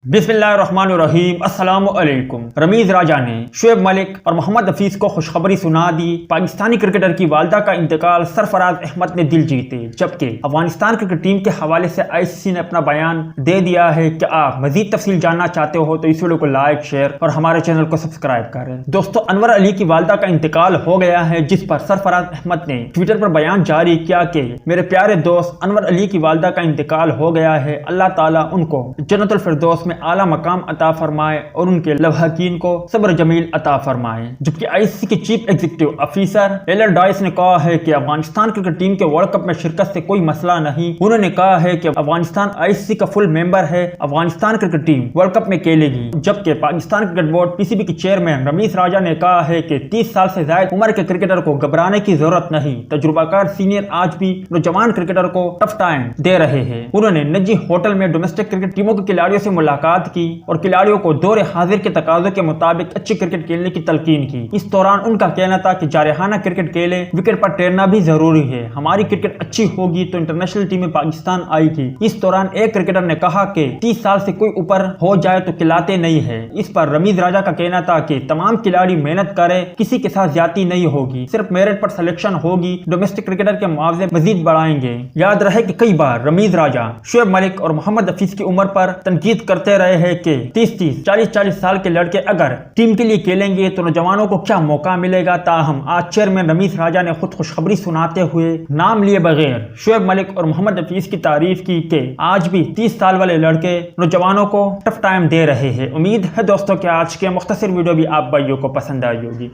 بسم اللہ الرحمن الرحیم۔ السلام علیکم۔ رمیز راجہ نے شعیب ملک اور محمد حفیظ کو خوشخبری سنا دی۔ پاکستانی کرکٹر کی والدہ کا انتقال سرفراز احمد نے دل جیتے، جبکہ افغانستان کرکٹ ٹیم کے حوالے سے ICC نے اپنا بیان دے دیا ہے کہ آپ مزید تفصیل جاننا چاہتے ہو تو اس ویڈیو کو لائک، شیئر اور ہمارے چینل کو سبسکرائب کریں۔ دوستو، انور علی کی والدہ کا انتقال ہو گیا ہے، جس پر سرفراز احمد نے ٹویٹر پر بیان جاری کیا کہ میرے پیارے دوست انور علی کی والدہ کا انتقال ہو گیا ہے۔ اللہ تعالیٰ ان کو جنت الفردوس میں اعلیٰ مقام عطا فرمائے اور ان کے لواحقین کو صبر جمیل عطا فرمائے۔ جبکہ ICC کے چیف ایگزیکٹو افیسر ڈائس نے کہا ہے کہ افغانستان کرکٹ ٹیم کے ورلڈ کپ میں شرکت سے کوئی مسئلہ نہیں۔ انہوں نے کہا ہے کہ افغانستان ICC کا فل ممبر ہے، Afghanistan cricket team world cup میں کھیلے گی۔ جبکہ پاکستان کرکٹ بورڈ PCB کے چیئرمین رمیز راجہ نے کہا ہے کہ 30 سال سے زائد عمر کے کرکٹر کو گھبرانے کی ضرورت نہیں، تجربہ کار سینئر آج بھی نوجوان کرکٹر کو ٹف ٹائم دے رہے ہیں۔ انہوں نے نجی ہوٹل میں ڈومیسٹک کرکٹ ٹیموں کے کھلاڑیوں سے ملاقات کی اور کھلاڑیوں کو دور حاضر کے تقاضوں کے مطابق اچھی کرکٹ کھیلنے کی تلقین کی۔ اس دوران ان کا کہنا تھا کہ جارحانہ کرکٹ کھیلے، وکٹ پر ٹیرنا بھی ضروری ہے، ہماری کرکٹ اچھی ہوگی تو انٹرنیشنل ٹیمیں پاکستان آئی تھی۔ اس دوران ایک کرکٹر نے کہا کہ 30 سال سے کوئی اوپر ہو جائے تو کھلاتے نہیں ہے۔ اس پر رمیز راجہ کا کہنا تھا کہ تمام کھلاڑی محنت کرے، کسی کے ساتھ زیادتی نہیں ہوگی، صرف میرٹ پر سلیکشن ہوگی، ڈومیسٹک کرکٹر کے معاوضے مزید بڑھائیں گے۔ یاد رہے کہ کئی بار رمیز راجہ شعیب ملک اور محمد حفیظ کی عمر پر تنقید کرتے رہے ہیں کہ 30 40 سال کے لڑکے اگر ٹیم کے لیے کھیلیں گے تو نوجوانوں کو کیا موقع ملے گا۔ تاہم آج چیئرمین رمیز راجہ نے خود خوشخبری سناتے ہوئے نام لیے بغیر شعیب ملک اور محمد حفیظ کی تعریف کی کہ آج بھی 30 سال والے لڑکے نوجوانوں کو ٹف ٹائم دے رہے ہیں۔ امید ہے دوستوں کہ آج کے مختصر ویڈیو بھی آپ بھائیوں کو پسند آئی ہوگی۔